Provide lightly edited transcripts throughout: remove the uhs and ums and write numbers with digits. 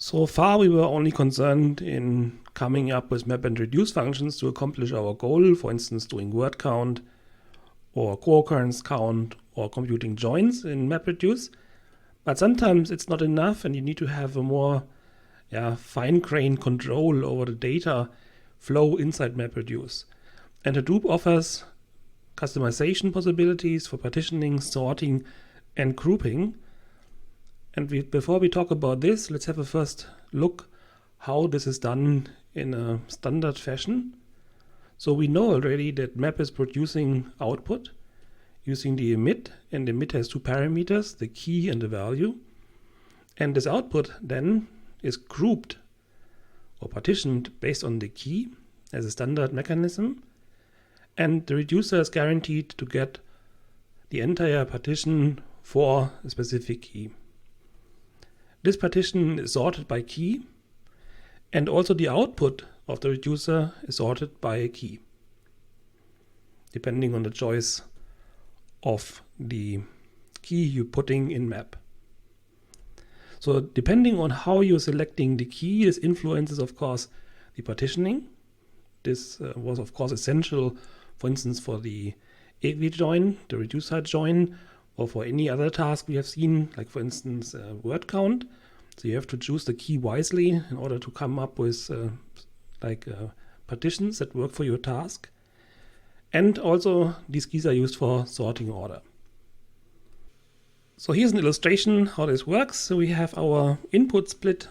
So far we were only concerned in coming up with map and reduce functions to accomplish our goal, for instance doing word count or co-occurrence count or computing joins in MapReduce. But sometimes it's not enough and you need to have a more fine-grained control over the data flow inside MapReduce. And Hadoop offers customization possibilities for partitioning, sorting, and grouping. And before we talk about this, let's have a first look how this is done in a standard fashion. So we know already that map is producing output using the emit, and emit has two parameters, the key and the value. And this output then is grouped or partitioned based on the key as a standard mechanism. And the reducer is guaranteed to get the entire partition for a specific key. This partition is sorted by key, and also the output of the reducer is sorted by a key, depending on the choice of the key you're putting in map. So depending on how you're selecting the key, this influences, of course, the partitioning. This was, of course, essential, for instance, for the AV join, the reducer join, or for any other task we have seen, like for instance, word count. So you have to choose the key wisely in order to come up with partitions that work for your task. And also these keys are used for sorting order. So here's an illustration how this works. So we have our input split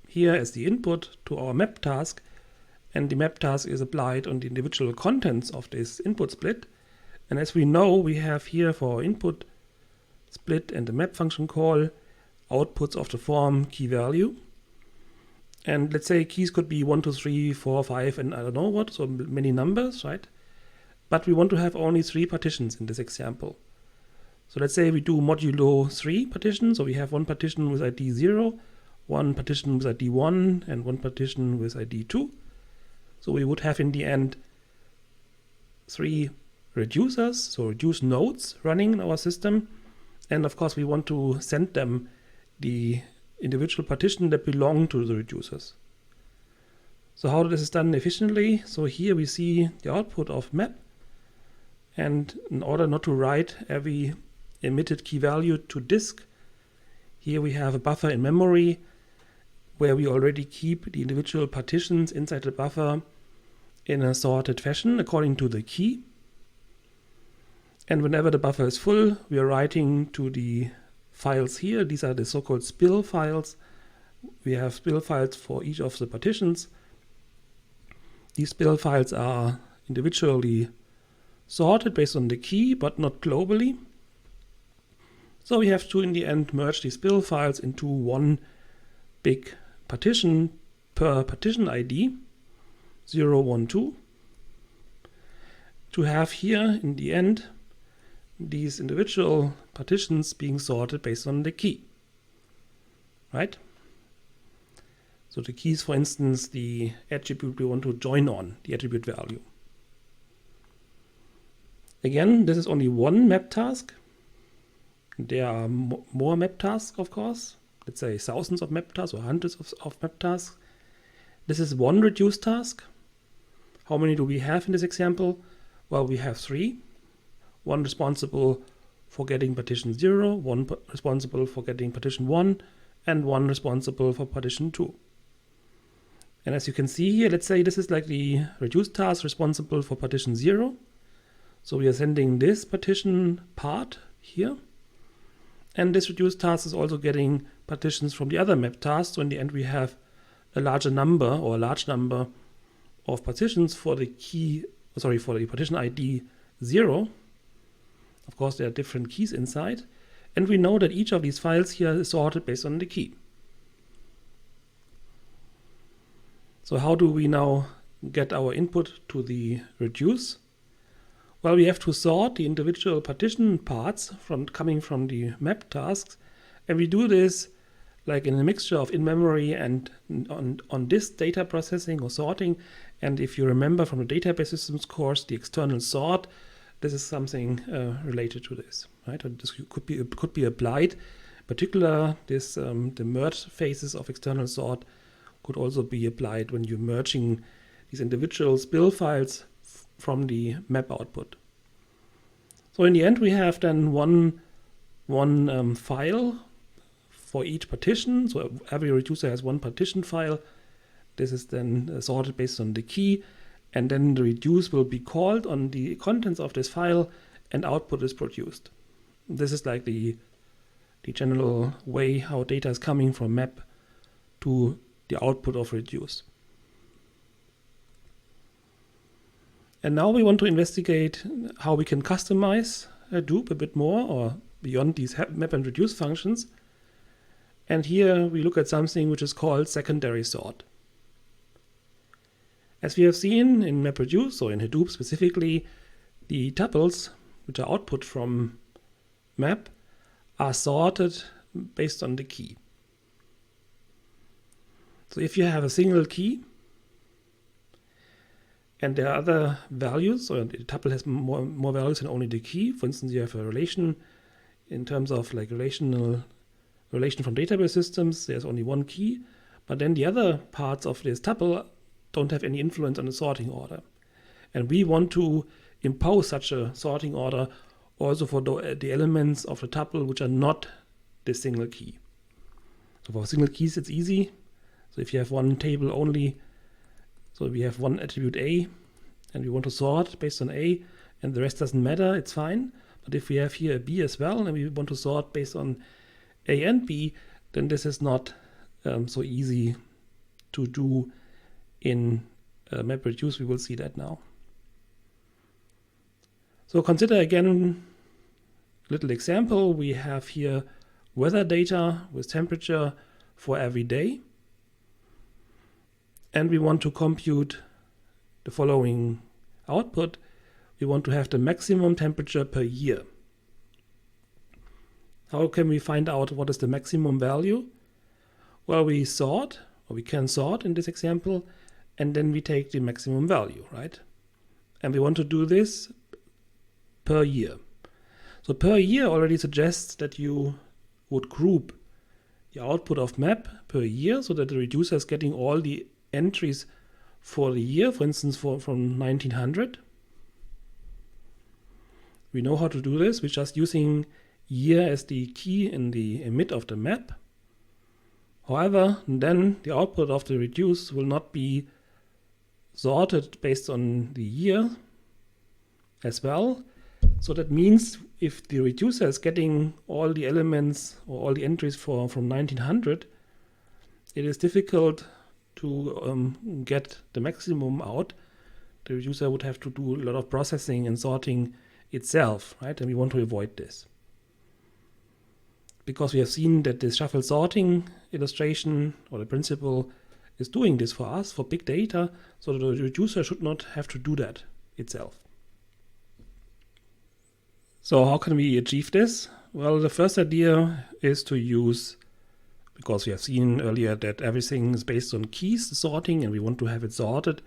here as the input to our map task, and the map task is applied on the individual contents of this input split. And as we know, we have here for our input split and the map function call outputs of the form key value. And let's say keys could be 1, 2, 3, 4, 5, and I don't know what, so many numbers, right? But we want to have only 3 partitions in this example. So let's say we do modulo 3 partitions. So we have one partition with ID 0, one partition with ID 1, and one partition with ID 2. So we would have in the end 3 reducers, so reduce nodes running in our system. And of course we want to send them the individual partition that belong to the reducers. So how this is done efficiently? So here we see the output of map. And in order not to write every emitted key value to disk, here we have a buffer in memory where we already keep the individual partitions inside the buffer in a sorted fashion according to the key. And whenever the buffer is full, we are writing to the files here. These are the so-called spill files. We have spill files for each of the partitions. These spill files are individually sorted based on the key, but not globally. So we have to, in the end, merge these spill files into one big partition per partition ID, 0, 1, 2, to have here, in the end, these individual partitions being sorted based on the key, right? So the key is, for instance, the attribute we want to join on, the attribute value. Again, this is only one map task. There are more map tasks, of course. Let's say thousands of map tasks or hundreds of map tasks. This is one reduce task. How many do we have in this example? Well, we have 3. One responsible for getting partition 0, one responsible for getting partition 1, and one responsible for partition 2. And as you can see here, let's say this is like the reduce task responsible for partition 0. So we are sending this partition part here. And this reduce task is also getting partitions from the other map tasks. So in the end, we have a larger number or a large number of partitions for the for the partition ID 0. Of course, there are different keys inside. And we know that each of these files here is sorted based on the key. So how do we now get our input to the reduce? Well, we have to sort the individual partition parts coming from the map tasks. And we do this like in a mixture of in-memory and on disk data processing or sorting. And if you remember from the database systems course, the external sort, this is something related to this, right? Or this could be applied particular, this the merge phases of external sort could also be applied when you're merging these individual spill files from the map output. So in the end, we have then one file for each partition. So every reducer has one partition file. This is then sorted based on the key, and then the reduce will be called on the contents of this file, and output is produced. This is like the general way how data is coming from map to the output of reduce. And now we want to investigate how we can customize hadoop a bit more, or beyond these map and reduce functions. And here we look at something which is called secondary sort. As we have seen in mapreduce, or in Hadoop specifically, the tuples, which are output from map, are sorted based on the key. So if you have a single key, and there are other values, or the tuple has more values than only the key. For instance, you have a relation in terms of like relation from database systems. There's only one key, but then the other parts of this tuple don't have any influence on the sorting order. And we want to impose such a sorting order also for the elements of the tuple which are not the single key. So for single keys, it's easy. So if you have one table only, so we have one attribute A, and we want to sort based on A, and the rest doesn't matter, it's fine. But if we have here a B as well, and we want to sort based on A and B, then this is not so easy to do in mapreduce. We will see that now. So consider again a little example. We have here weather data with temperature for every day. And we want to compute the following output. We want to have the maximum temperature per year. How can we find out what is the maximum value? Well, we sort, or we can sort in this example, and then we take the maximum value, right? And we want to do this per year. So per year already suggests that you would group the output of map per year so that the reducer is getting all the entries for the year, for instance, from 1900. We know how to do this. We're just using year as the key in the emit of the map. However, then the output of the reduce will not be sorted based on the year as well. So that means if the reducer is getting all the elements or all the entries from 1900, it is difficult to get the maximum out. The reducer would have to do a lot of processing and sorting itself, right? And we want to avoid this. Because we have seen that the shuffle sorting illustration or the principle is doing this for us for big data, so the reducer should not have to do that itself. So how can we achieve this? Well, the first idea is to use, because we have seen earlier that everything is based on keys sorting, and we want to have it sorted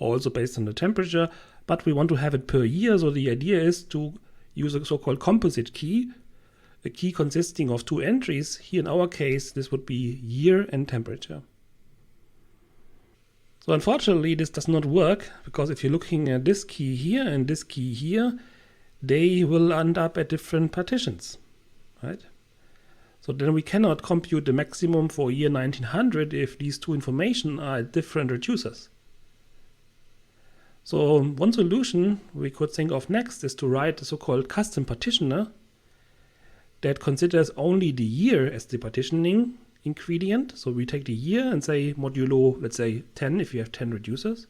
also based on the temperature, but we want to have it per year. So the idea is to use a so-called composite key, a key consisting of two entries. Here in our case, this would be year and temperature. So unfortunately, this does not work, because if you're looking at this key here and this key here, they will end up at different partitions, right? So then we cannot compute the maximum for year 1900 if these two information are at different reducers. So one solution we could think of next is to write a so-called custom partitioner that considers only the year as the partitioning ingredient. So we take the year and say modulo, let's say 10 if you have 10 reducers,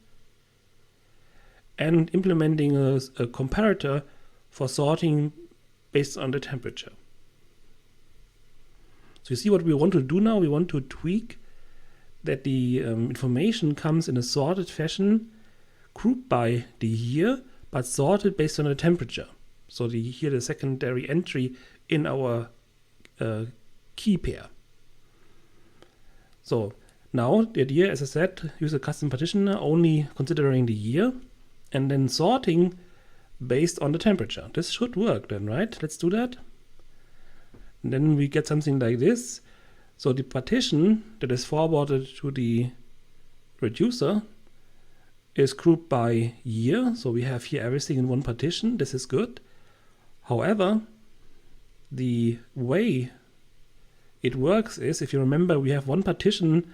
and implementing a comparator for sorting based on the temperature. So you see what we want to do now? We want to tweak that the information comes in a sorted fashion, grouped by the year, but sorted based on the temperature. So here the secondary entry in our key pair. So now the idea, as I said, use a custom partitioner only considering the year, and then sorting based on the temperature. This should work then, right? Let's do that. And then we get something like this. So the partition that is forwarded to the reducer is grouped by year. So we have here everything in one partition. This is good. However, the way it works is, if you remember, we have one partition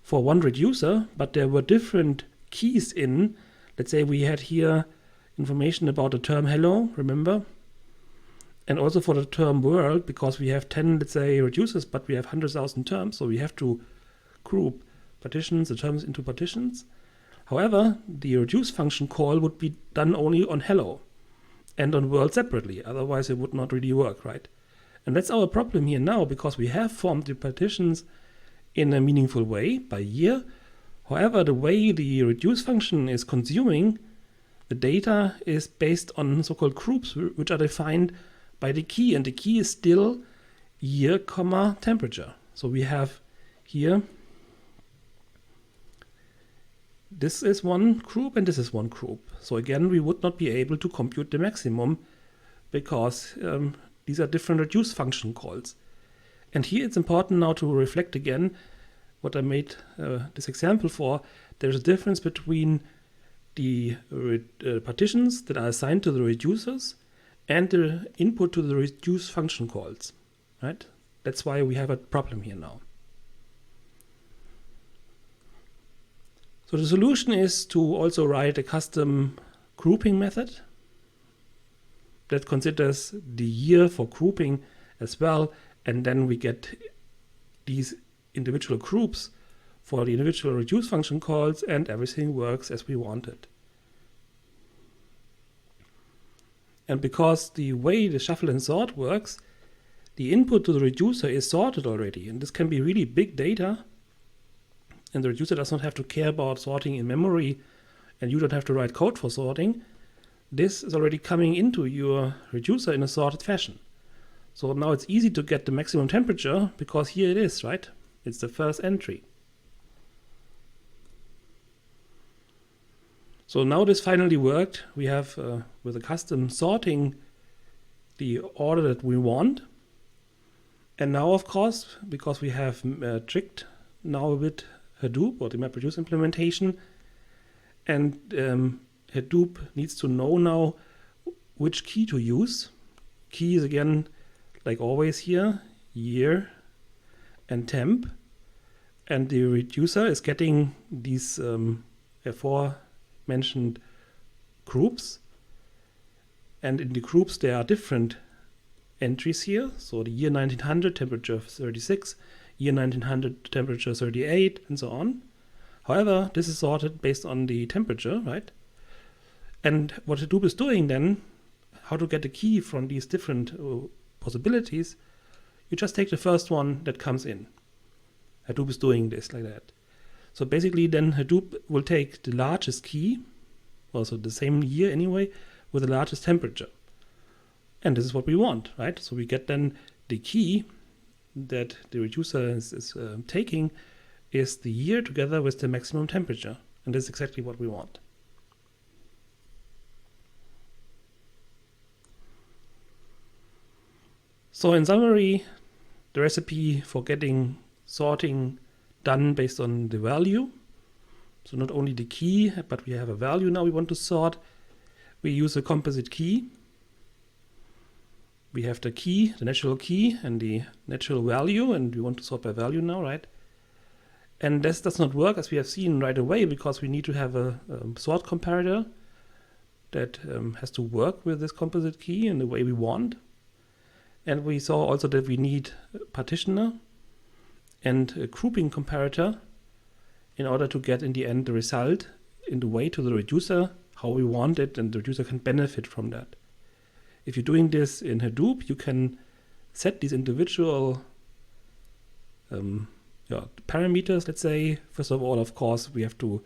for one reducer, but there were different keys in. Let's say we had here information about the term hello, remember? And also for the term world, because we have 10, let's say, reducers, but we have 100,000 terms, so we have to group partitions, the terms into partitions. However, the reduce function call would be done only on hello and on world separately, otherwise it would not really work, right? And that's our problem here now, because we have formed the partitions in a meaningful way by year. However, the way the reduce function is consuming the data is based on so-called groups, which are defined by the key, and the key is still year, comma, temperature. So we have here, this is one group and this is one group. So again, we would not be able to compute the maximum because these are different reduce function calls. And here it's important now to reflect again what I made this example for. There's a difference between the partitions that are assigned to the reducers and the input to the reduce function calls, right? That's why we have a problem here now. So the solution is to also write a custom grouping method that considers the year for grouping as well, and then we get these individual groups for the individual reduce function calls, and everything works as we wanted. And because the way the shuffle and sort works, the input to the reducer is sorted already, and this can be really big data, and the reducer does not have to care about sorting in memory, and you don't have to write code for sorting. This is already coming into your reducer in a sorted fashion. So now it's easy to get the maximum temperature, because here it is, right? It's the first entry. So now this finally worked. We have, with a custom sorting, the order that we want. And now, of course, because we have tricked now a bit Hadoop, or the MapReduce implementation, and Hadoop needs to know now which key to use. Key is again, like always here, year and temp. And the reducer is getting these aforementioned groups. And in the groups there are different entries here. So the year 1900, temperature 36, year 1900, temperature 38, and so on. However, this is sorted based on the temperature, right? And what Hadoop is doing then, how to get the key from these different possibilities, you just take the first one that comes in. Hadoop is doing this like that. So basically then Hadoop will take the largest key, also the same year anyway, with the largest temperature. And this is what we want, right? So we get then the key that the reducer is taking is the year together with the maximum temperature. And this is exactly what we want. So in summary, the recipe for getting sorting done based on the value. So not only the key, but we have a value now we want to sort. We use a composite key. We have the key, the natural key, and the natural value, and we want to sort by value now, right? And this does not work, as we have seen right away, because we need to have a sort comparator that has to work with this composite key in the way we want. And we saw also that we need a partitioner and a grouping comparator in order to get in the end the result in the way to the reducer, how we want it, and the reducer can benefit from that. If you're doing this in Hadoop, you can set these individual parameters, let's say. First of all, of course, we have to,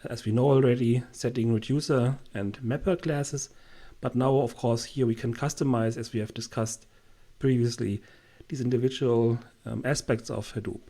as we know already, setting reducer and mapper classes. But now, of course, here we can customize, as we have discussed previously, these individual aspects of Hadoop.